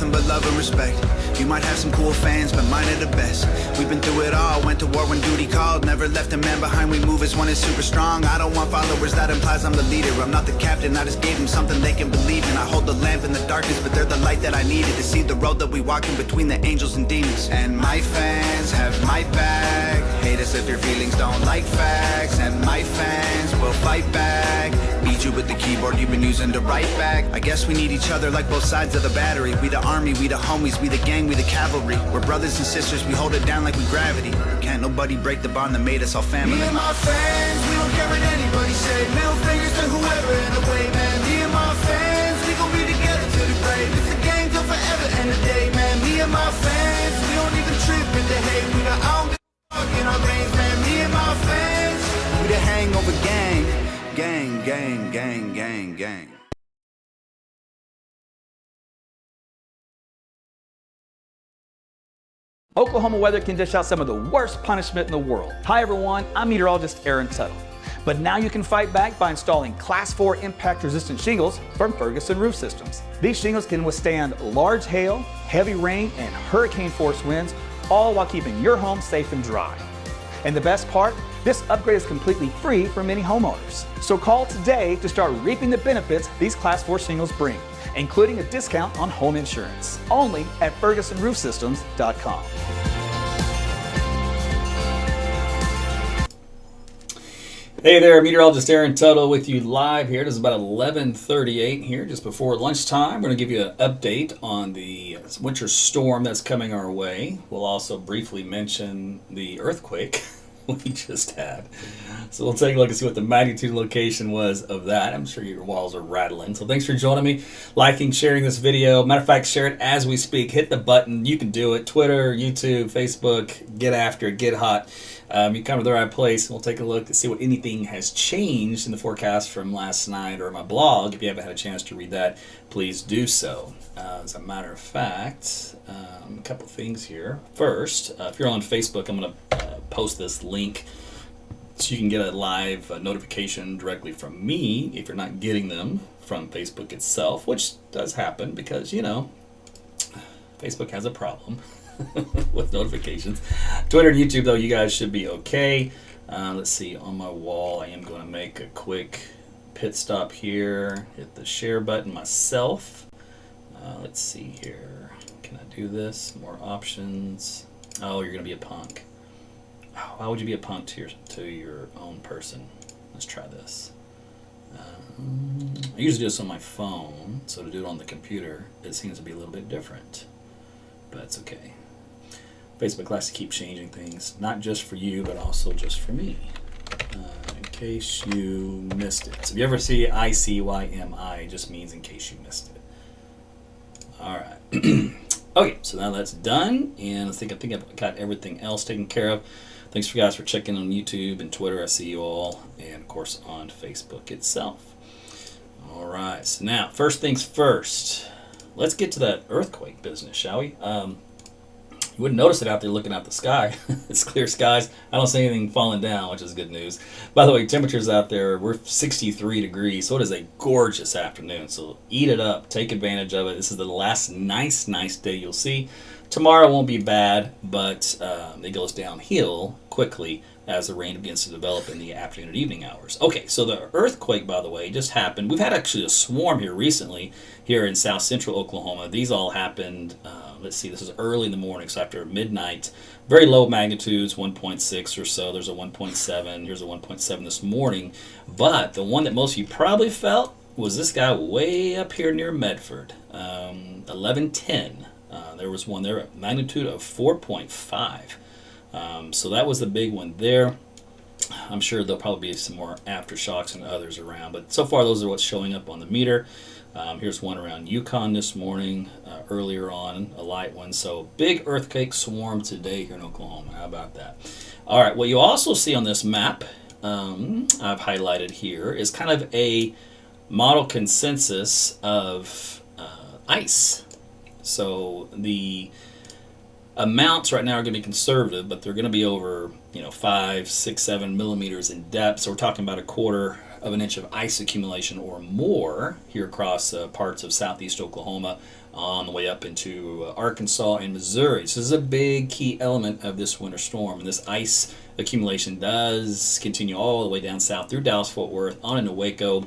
nothing but love and respect. You might have some cool fans, but mine are the best. We've been through it all, went to war when duty called. Never left a man behind, we move as one is super strong. I don't want followers, that implies I'm the leader. I'm not the captain, I just gave them something they can believe in. I hold the lamp in the darkness, but they're the light that I needed to see the road that we walk in between the angels and demons. And my fans have my back. Hate us if your feelings don't like facts. And my fans will fight back. Beat you with the keyboard you've been using to write back. I guess we need each other like both sides of the battery. We the army, we the homies, we the gang, we the cavalry. We're brothers and sisters, we hold it down like we gravity. Can't nobody break the bond that made us all family. Me and my fans, we don't care what anybody say. Middle fingers to whoever in the way, man. Me and my fans, we gon' be together to the grave. It's a gang till forever and a day, man. Me and my fans, we don't even trip in the hate. We got all in our veins, man. Me and my fans, We the hangover gang. Gang, gang, gang, gang, gang. Oklahoma weather can dish out some of the worst punishment in the world. Hi everyone, I'm meteorologist Tuttle. But now you can fight back by installing Class 4 impact-resistant shingles from Ferguson Roof Systems. These shingles can withstand large hail, heavy rain, and hurricane-force winds, all while keeping your home safe and dry. And the best part? This upgrade is completely free for many homeowners. So call today to start reaping the benefits these Class 4 shingles bring, including a discount on home insurance. Only at FergusonRoofSystems.com. Hey there, meteorologist Tuttle with you live here. It is about 11:38 here, just before lunchtime. We're going to give you an update on the winter storm that's coming our way. We'll also briefly mention the earthquake we just had. So we'll take a look and see what the magnitude location was of that. I'm sure your walls are rattling. So thanks for joining me, liking, sharing this video. Matter of fact, share it as we speak. Hit the button. You can do it. Twitter, YouTube, Facebook. Get after it. Get hot. You come to the right place. We'll take a look to see what anything has changed in the forecast from last night or my blog. If you haven't had a chance to read that, please do so. As a matter of fact, a couple things here. First, if you're on Facebook, I'm going to post this link so you can get a live notification directly from me if you're not getting them from Facebook itself, which does happen because, you know, Facebook has a problem with notifications. Twitter and YouTube, though, you guys should be okay. Let's see, on my wall, I am going to make a quick pit stop here. Hit the share button myself. Let's see here. Can I do this? More options. Oh, you're going to be a punk. Oh, why would you be a punk to your own person? Let's try this. I usually do this on my phone, so to do it on the computer, it seems to be a little bit different. But it's okay. Facebook likes to keep changing things, not just for you, but also just for me. In case you missed it. So if you ever see ICYMI, it just means in case you missed it. All right. Okay, so now that's done, and I think I've got everything else taken care of. Thanks for guys for checking on YouTube and Twitter. I see you all, and of course on Facebook itself. All right, so now first things first. Let's get to that earthquake business, shall we? You wouldn't notice it out there looking out the sky. It's clear skies. I don't see anything falling down, which is good news. By the way, temperatures out there, we're 63 degrees, so it is a gorgeous afternoon. So eat it up. Take advantage of it. This is the last nice day you'll see. Tomorrow won't be bad, but it goes downhill quickly as the rain begins to develop in the afternoon and evening hours. Okay, so the earthquake, by the way, just happened. We've had actually a swarm here recently here in south central Oklahoma. These all happened, let's see, this is early in the morning, so after midnight. Very low magnitudes, 1.6 or so. There's a 1.7. Here's a 1.7 this morning. But the one that most of you probably felt was this guy way up here near Medford, 1110. There was one there, magnitude of 4.5. So that was the big one there. I'm sure there'll probably be some more aftershocks and others around, but so far those are what's showing up on the meter. Here's one around Yukon this morning, earlier on, a light one. So big earthquake swarm today here in Oklahoma. How about that? All right, what you also see on this map I've highlighted here is kind of a model consensus of ice. So the amounts right now are going to be conservative, but they're going to be over, 5, 6, 7 millimeters in depth. So we're talking about a quarter of an inch of ice accumulation or more here across parts of southeast Oklahoma on the way up into Arkansas and Missouri. So this is a big key element of this winter storm. And this ice accumulation does continue all the way down south through Dallas-Fort Worth, on into Waco,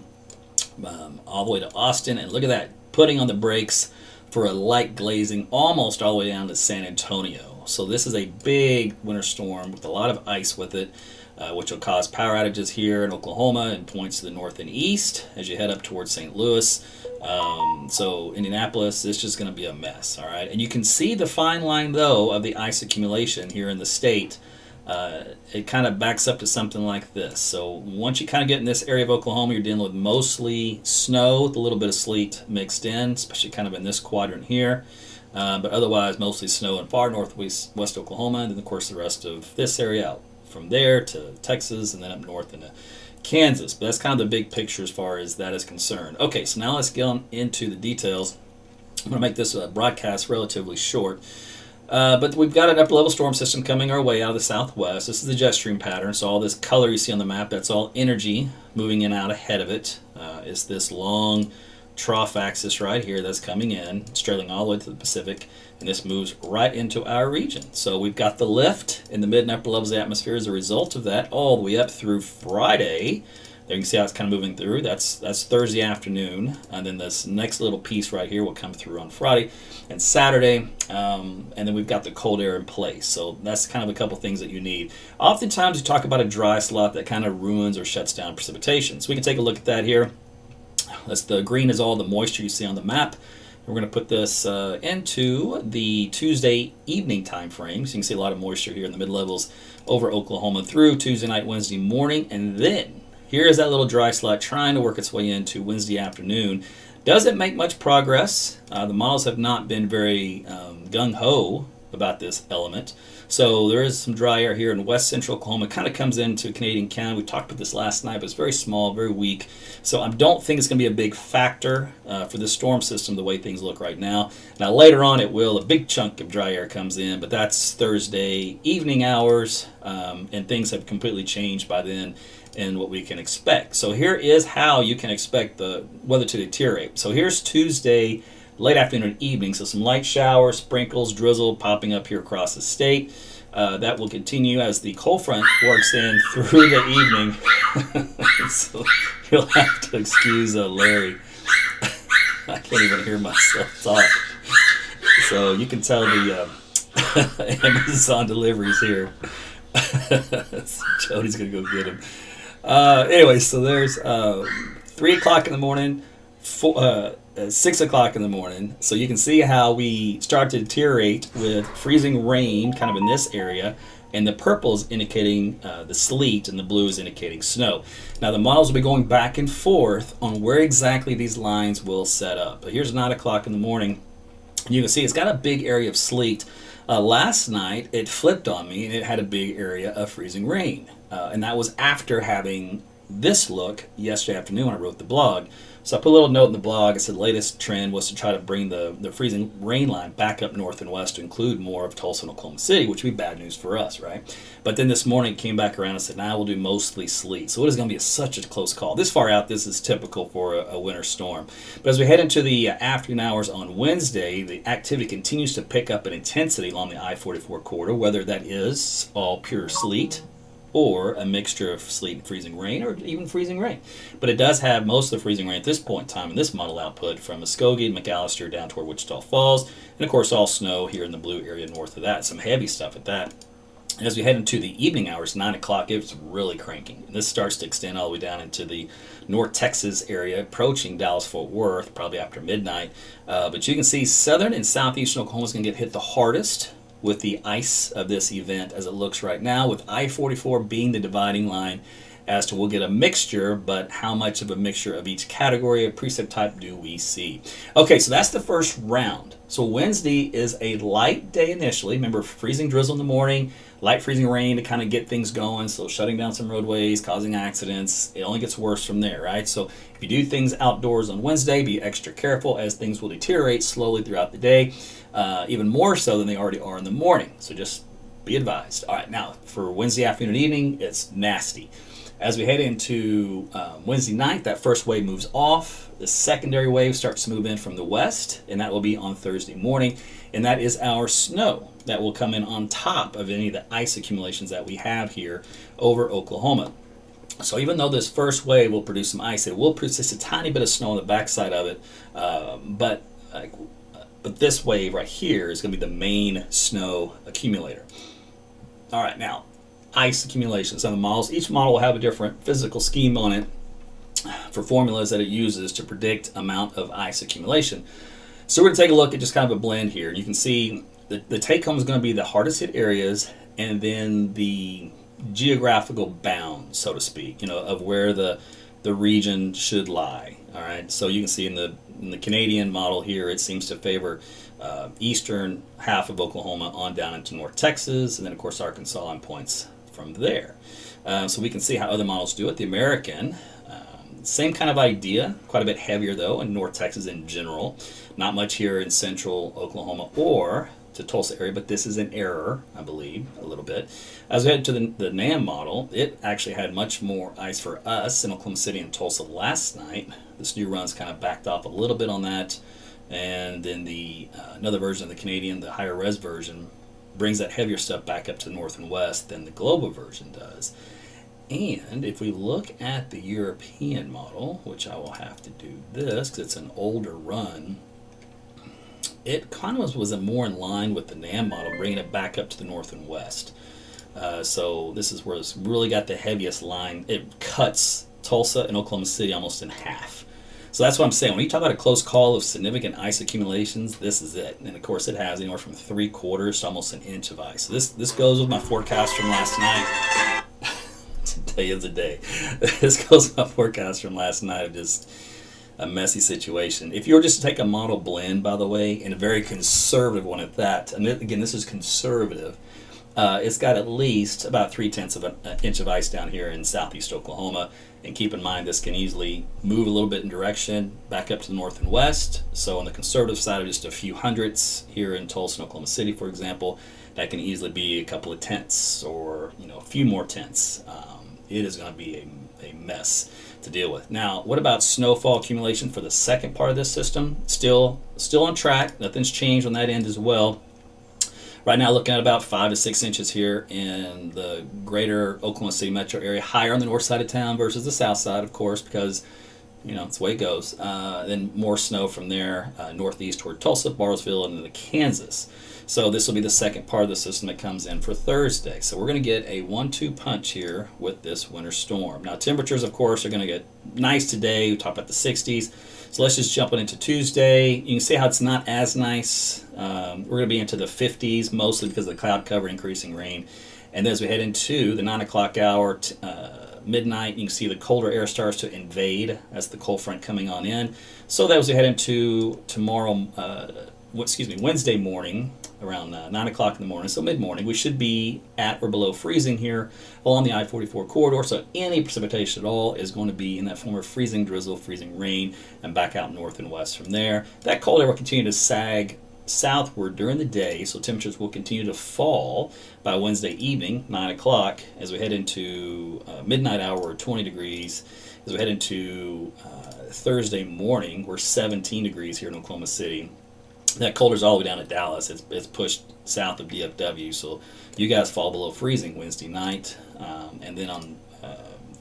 all the way to Austin. And look at that, putting on the brakes for a light glazing almost all the way down to San Antonio. So this is a big winter storm with a lot of ice with it, which will cause power outages here in Oklahoma and points to the north and east as you head up towards St. Louis. So Indianapolis, it's just going to be a mess, all right? And you can see the fine line, though, of the ice accumulation here in the state. It kind of backs up to something like this. So once you kind of get in this area of Oklahoma, you're dealing with mostly snow with a little bit of sleet mixed in, especially kind of in this quadrant here. But otherwise, mostly snow in far northwest Oklahoma, and then, of course, the rest of this area out from there to Texas and then up north into Kansas. But that's kind of the big picture as far as that is concerned. Okay, so now let's get on into the details. I'm going to make this broadcast relatively short. But we've got an upper level storm system coming our way out of the southwest. This is the jet stream pattern. So all this color you see on the map, that's all energy moving in out ahead of it. Is this long trough axis right here that's coming in, strailing all the way to the Pacific, and this moves right into our region. So we've got the lift in the mid and upper levels of the atmosphere as a result of that all the way up through Friday. There you can see how it's kind of moving through. That's Thursday afternoon, and then this next little piece right here will come through on Friday and Saturday, and then we've got the cold air in place. So that's kind of a couple things that you need. Oftentimes we talk about a dry slot that kind of ruins or shuts down precipitation. So we can take a look at that here. That's the green is all the moisture you see on the map. We're going to put this into the Tuesday evening time frame. So you can see a lot of moisture here in the mid-levels over Oklahoma through Tuesday night, Wednesday morning. And then here's that little dry slot trying to work its way into Wednesday afternoon. Doesn't make much progress. The models have not been very gung-ho about this element. So there is some dry air here in west central Oklahoma. It kind of comes into Canadian County. We talked about this last night, but it's very small, very weak. So I don't think it's going to be a big factor for this storm system the way things look right now. Now later on it will. A big chunk of dry air comes in, but that's Thursday evening hours, and things have completely changed by then in what we can expect. So here is how you can expect the weather to deteriorate. So here's Tuesday late afternoon and evening, so some light showers, sprinkles, drizzle popping up here across the state. That will continue as the cold front works in through the evening. So you'll have to excuse Larry. I can't even hear myself talk. So you can tell the Amazon deliveries here. Jody's going to go get him. Anyway, so there's 3 o'clock in the morning, 6 o'clock in the morning. So you can see how we start to deteriorate with freezing rain kind of in this area, and the purple is indicating the sleet and the blue is indicating snow. Now the models will be going back and forth on where exactly these lines will set up. But here's 9 o'clock in the morning. You can see it's got a big area of sleet. Last night it flipped on me and it had a big area of freezing rain. And that was after having this look yesterday afternoon when I wrote the blog. So I put a little note in the blog. I said the latest trend was to try to bring the freezing rain line back up north and west to include more of Tulsa and Oklahoma City, which would be bad news for us, right? But then this morning it came back around and said, now we'll do mostly sleet. So it is going to be such a close call. This far out, this is typical for a winter storm. But as we head into the afternoon hours on Wednesday, the activity continues to pick up in intensity along the I-44 corridor, whether that is all pure sleet or a mixture of sleet and freezing rain, or even freezing rain. But it does have most of the freezing rain at this point in time in this model output from Muskogee, McAllister down toward Wichita Falls, and of course all snow here in the blue area north of that, some heavy stuff at that. And as we head into the evening hours, 9 o'clock, it's really cranking. And this starts to extend all the way down into the North Texas area, approaching Dallas-Fort Worth, probably after midnight. But you can see southern and southeastern Oklahoma is going to get hit the hardest with the ice of this event as it looks right now, with I-44 being the dividing line as to we'll get a mixture, but how much of a mixture of each category of precip type do we see? Okay, so that's the first round. So Wednesday is a light day initially. Remember, freezing drizzle in the morning, light freezing rain to kind of get things going, so shutting down some roadways, causing accidents. It only gets worse from there, right? So if you do things outdoors on Wednesday, be extra careful as things will deteriorate slowly throughout the day, even more so than they already are in the morning. So just be advised. All right, now for Wednesday afternoon and evening, it's nasty. As we head into Wednesday night, that first wave moves off. The secondary wave starts to move in from the west, and that will be on Thursday morning. And that is our snow that will come in on top of any of the ice accumulations that we have here over Oklahoma. So even though this first wave will produce some ice, it will produce just a tiny bit of snow on the backside of it. But this wave right here is going to be the main snow accumulator. All right, now, ice accumulations. On the models, each model will have a different physical scheme on it for formulas that it uses to predict amount of ice accumulation. So we're going to take a look at just kind of a blend here. You can see the take-home is going to be the hardest hit areas and then the geographical bounds, so to speak, of where the region should lie. All right, so you can see in the Canadian model here, it seems to favor eastern half of Oklahoma on down into North Texas, and then of course Arkansas on points from there. So we can see how other models do it. The American, same kind of idea, quite a bit heavier though in North Texas in general. Not much here in central Oklahoma or to Tulsa area, but this is an error, I believe, a little bit. As we head to the NAM model, it actually had much more ice for us in Oklahoma City and Tulsa last night. This new run's kind of backed off a little bit on that. And then the another version of the Canadian, the higher res version, brings that heavier stuff back up to the north and west than the global version does. And if we look at the European model, which I will have to do this because it's an older run, it kind of was more in line with the NAM model, bringing it back up to the north and west. So this is where it's really got the heaviest line. It cuts Tulsa and Oklahoma City almost in half. So that's what I'm saying. When you talk about a close call of significant ice accumulations, this is it. And of course it has anywhere from 3/4 to almost an inch of ice. So this goes with my forecast from last night. Today is the day. This goes with my forecast from last night of just a messy situation. If you were just to take a model blend, by the way, and a very conservative one at that, and again, this is conservative, it's got at least about 3/10 of an inch of ice down here in southeast Oklahoma. And keep in mind, this can easily move a little bit in direction back up to the north and west. So on the conservative side of just a few hundredths here in Tulsa and Oklahoma City, for example, that can easily be a couple of tenths or a few more tenths. It is going to be a mess to deal with. Now, what about snowfall accumulation for the second part of this system? Still on track. Nothing's changed on that end as well. Right now, looking at about 5 to 6 inches here in the greater Oklahoma City metro area, higher on the north side of town versus the south side, of course, because it's the way it goes. Then more snow from there, northeast toward Tulsa, Bartlesville, and into Kansas. So this will be the second part of the system that comes in for Thursday. So we're going to get a 1-2 punch here with this winter storm. Now, temperatures, of course, are going to get nice today. We talked about the 60s. So let's just jump into Tuesday. You can see how it's not as nice. We're going to be into the 50s, mostly because of the cloud cover, increasing rain. And then as we head into the 9 o'clock hour, midnight, you can see the colder air starts to invade. That's the cold front coming on in. So that as we head into Wednesday morning, around 9 o'clock in the morning, so mid-morning, we should be at or below freezing here along the I-44 corridor. So any precipitation at all is going to be in that form of freezing drizzle, freezing rain, and back out north and west from there. That cold air will continue to sag southward during the day, so temperatures will continue to fall by Wednesday evening, 9 o'clock, as we head into midnight hour, we're 20 degrees. As we head into Thursday morning, we're 17 degrees here in Oklahoma City. That cold is all the way down to Dallas. It's pushed south of DFW, so you guys fall below freezing Wednesday night. And then on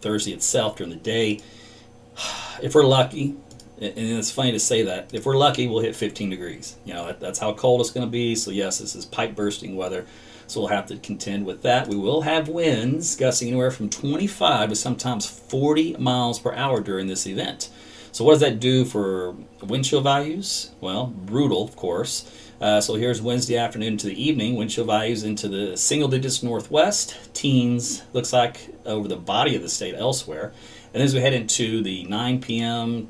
Thursday itself during the day, if we're lucky, and it's funny to say that, if we're lucky, we'll hit 15 degrees. That's how cold it's going to be. So yes, this is pipe bursting weather, so we'll have to contend with that. We will have winds gusting anywhere from 25 to sometimes 40 miles per hour during this event. So what does that do for wind chill values? Well, brutal, of course. So here's Wednesday afternoon to the evening. Wind chill values into the single digits northwest. Teens, looks like, over the body of the state elsewhere. And as we head into the 9 p.m.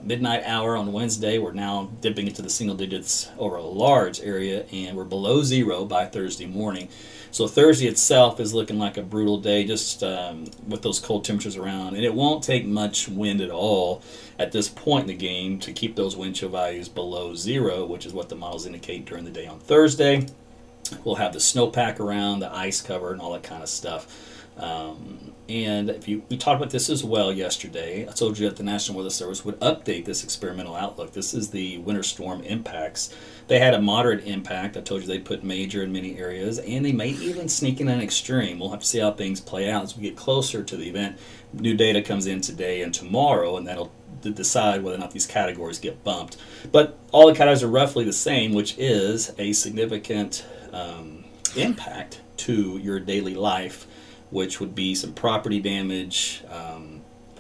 Midnight hour on Wednesday, we're now dipping into the single digits over a large area, and we're below zero by Thursday morning. So Thursday itself is looking like a brutal day, just with those cold temperatures around. And it won't take much wind at all at this point in the game to keep those wind chill values below zero, which is what the models indicate during the day on Thursday. We'll have the snowpack around, the ice cover, and all that kind of stuff. And we talked about this as well yesterday. I told you that the National Weather Service would update this experimental outlook. This is the winter storm impacts. They had a moderate impact. I told you they'd put major in many areas, and they may even sneak in an extreme. We'll have to see how things play out as we get closer to the event. New data comes in today and tomorrow, and that'll decide whether or not these categories get bumped. But all the categories are roughly the same, which is a significant impact to your daily life, which would be some property damage,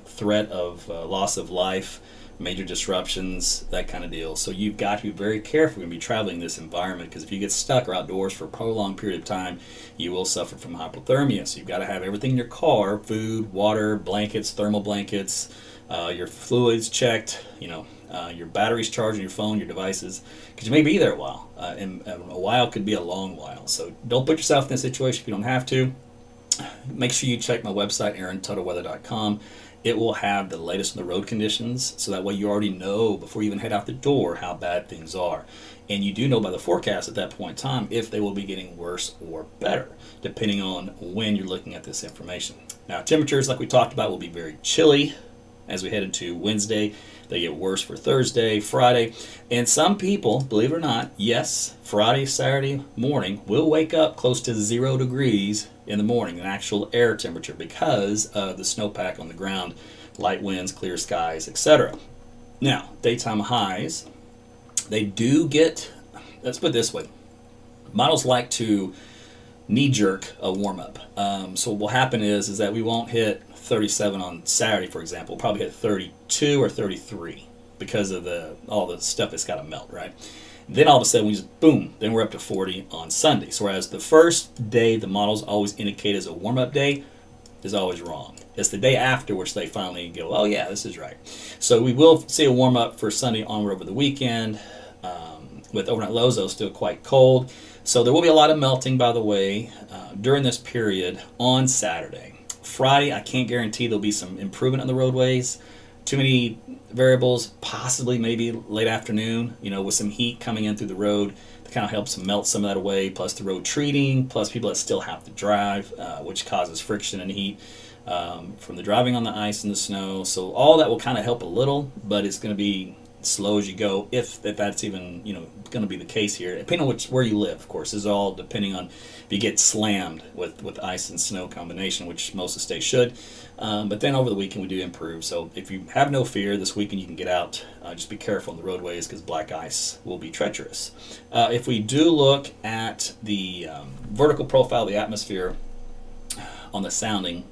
threat of loss of life, major disruptions, that kind of deal. So you've got to be very careful when you be traveling in this environment, because if you get stuck or outdoors for a prolonged period of time, you will suffer from hypothermia. So you've got to have everything in your car: food, water, blankets, thermal blankets, your fluids checked, your batteries charged on your phone, your devices, because you may be there a while, and a while could be a long while. So don't put yourself in this situation if you don't have to. Make sure you check my website, AaronTuttleWeather.com. It will have the latest on the road conditions, so that way you already know before you even head out the door how bad things are. And you do know by the forecast at that point in time if they will be getting worse or better, depending on when you're looking at this information. Now, temperatures, like we talked about, will be very chilly as we head into Wednesday. They get worse for Thursday, Friday, and some people, believe it or not, yes, Friday, Saturday morning will wake up close to 0 degrees in the morning, an actual air temperature, because of the snowpack on the ground, light winds, clear skies, etc. Now, daytime highs, they do get, let's put it this way, models like to knee-jerk a warm-up. So what will happen is that we won't hit 37 on Saturday, for example. We'll probably hit 32 or 33 because of all the stuff that's got to melt, right? Then all of a sudden, we just, boom, then we're up to 40 on Sunday. So whereas the first day the models always indicate as a warm-up day is always wrong. It's the day after which they finally go, oh yeah, this is right. So we will see a warm-up for Sunday onward over the weekend, with overnight lows, though, still quite cold. So there will be a lot of melting, by the way, during this period on Saturday. Friday, I can't guarantee there'll be some improvement on the roadways. Too many variables, possibly maybe late afternoon, with some heat coming in through the road to kind of helps melt some of that away, plus the road treating, plus people that still have to drive, which causes friction and heat from the driving on the ice and the snow. So all that will kind of help a little, but it's going to be slow as you go, if that's even going to be the case here, depending on where you live. Of course, this is all depending on if you get slammed with ice and snow combination, which most of the states should. But then over the weekend we do improve. So if you have no fear, this weekend you can get out. Just be careful on the roadways, because black ice will be treacherous. If we do look at the vertical profile of the atmosphere on the sounding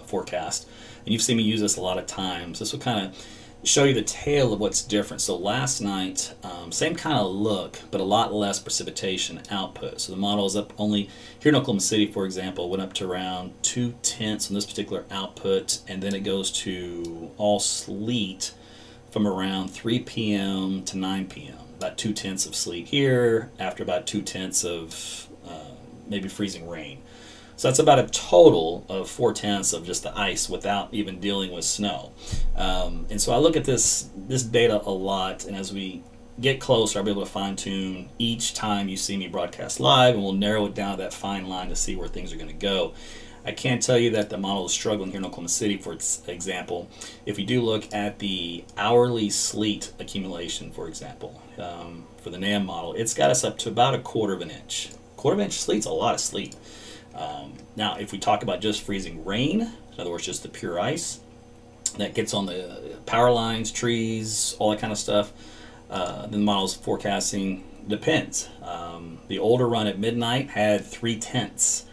forecast, and you've seen me use this a lot of times, this will kind of show you the tale of what's different. So last night, same kind of look, but a lot less precipitation output. So the model is up only, here in Oklahoma City, for example, went up to around 2/10 on this particular output, and then it goes to all sleet from around 3 p.m. to 9 p.m. About 2/10 of sleet here, after about 2/10 of maybe freezing rain. So that's about a total of 4/10 of just the ice without even dealing with snow. And so I look at this data a lot, and as we get closer, I'll be able to fine tune each time you see me broadcast live, and we'll narrow it down to that fine line to see where things are going to go. I can't tell you that the model is struggling here in Oklahoma City, for example. If you do look at the hourly sleet accumulation, for example, for the NAM model, it's got us up to about 1/4 inch. 1/4 inch sleet's a lot of sleet. Now, if we talk about just freezing rain, in other words, just the pure ice that gets on the power lines, trees, all that kind of stuff, then the model's forecasting depends. The older run at midnight had 3/10,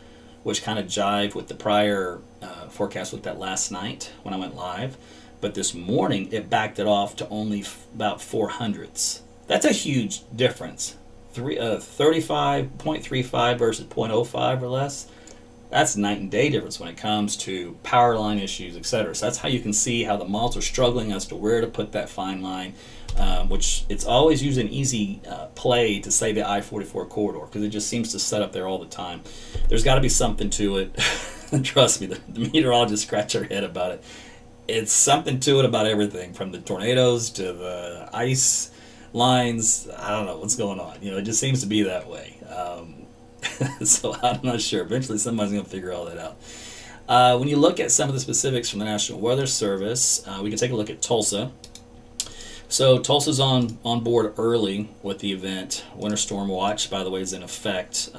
which kind of jived with the prior forecast with that last night when I went live. But this morning, it backed it off to only about 400ths. That's a huge difference. 35.35 versus 0.05 or less. That's night and day difference when it comes to power line issues, etc. So that's how you can see how the models are struggling as to where to put that fine line, which it's always usually an easy play to say the I-44 corridor, because it just seems to set up there all the time. There's got to be something to it. Trust me, the meteorologists scratch their head about it. It's something to it about everything, from the tornadoes to the ice lines. I don't know what's going on. It just seems to be that way. So I'm not sure. Eventually somebody's going to figure all that out. When you look at some of the specifics from the National Weather Service, we can take a look at Tulsa. So Tulsa's on board early with the event. Winter Storm Watch, by the way, is in effect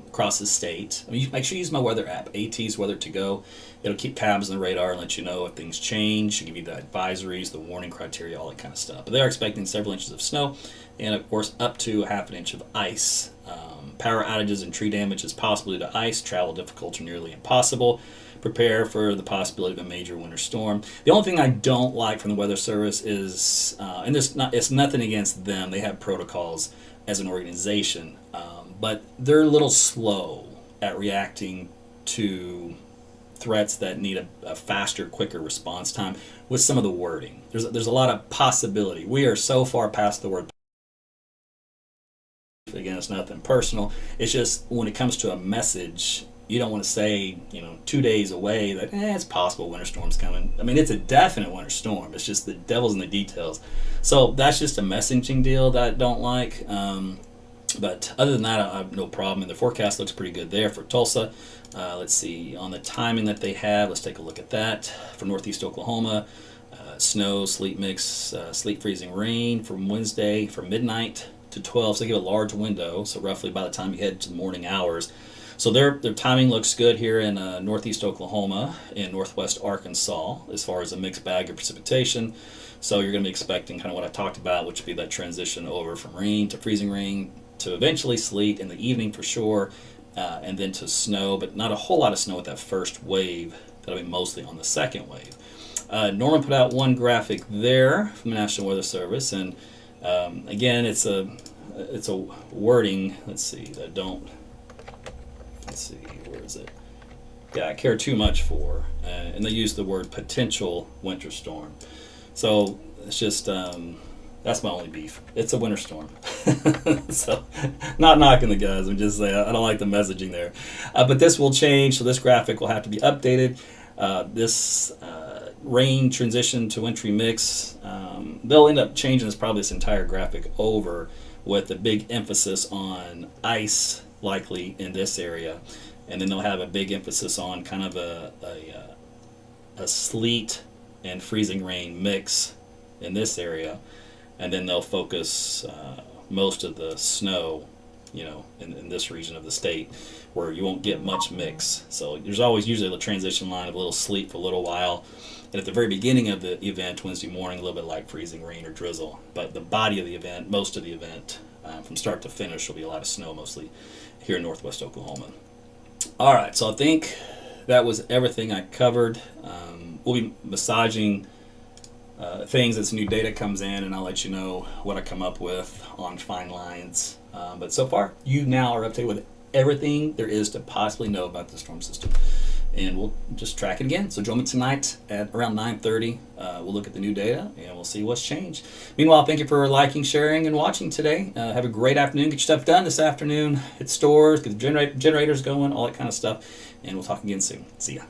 across the state. I mean, make sure you use my weather app, AT's Weather to Go. It'll keep tabs on the radar and let you know if things change. It'll give you the advisories, the warning criteria, all that kind of stuff. But they are expecting several inches of snow and, of course, up to a half an inch of ice. Power outages and tree damage is possible due to ice. Travel difficult or nearly impossible. Prepare for the possibility of a major winter storm. The only thing I don't like from the Weather Service is, and it's nothing against them. They have protocols as an organization, but they're a little slow at reacting to threats that need a faster, quicker response time with some of the wording. There's a lot of possibility. We are so far past the word. Again, it's nothing personal. It's just when it comes to a message, you don't want to say, 2 days away that it's possible winter storm's coming. I mean, it's a definite winter storm. It's just the devil's in the details. So that's just a messaging deal that I don't like. But other than that, I have no problem. And the forecast looks pretty good there for Tulsa. Let's see, on the timing that they have, let's take a look at that. For northeast Oklahoma, snow, sleet mix, sleet freezing rain from Wednesday from midnight to 12. So they give a large window, so roughly by the time you head to the morning hours. So their timing looks good here in northeast Oklahoma and northwest Arkansas as far as a mixed bag of precipitation. So you're going to be expecting kind of what I talked about, which would be that transition over from rain to freezing rain to eventually sleet in the evening for sure, and then to snow, but not a whole lot of snow with that first wave. That'll be mostly on the second wave. Norman put out one graphic there from the National Weather Service, and again, it's a wording. Let's see, where is it? Yeah, I care too much for, and they use the word potential winter storm. So it's just that's my only beef. It's a winter storm. So not knocking the guys. I'm just saying I don't like the messaging there. But this will change. So this graphic will have to be updated. This rain transition to wintry mix. They'll end up changing this entire graphic over with a big emphasis on ice likely in this area, and then they'll have a big emphasis on kind of a sleet and freezing rain mix in this area, and then they'll focus most of the snow in this region of the state where you won't get much mix. So there's always usually the transition line of a little sleet for a little while, and at the very beginning of the event Wednesday morning a little bit like freezing rain or drizzle, but the body of the event, most of the event from start to finish will be a lot of snow, mostly here in northwest Oklahoma. All right, so I think that was everything I covered. We'll be massaging things as new data comes in, and I'll let you know what I come up with on fine lines. But so far, you now are up to date with everything there is to possibly know about the storm system. And we'll just track it again. So join me tonight at around 9:30. We'll look at the new data and we'll see what's changed. Meanwhile, thank you for liking, sharing, and watching today. Have a great afternoon. Get your stuff done this afternoon. Hit stores, get the generators going, all that kind of stuff. And we'll talk again soon. See ya.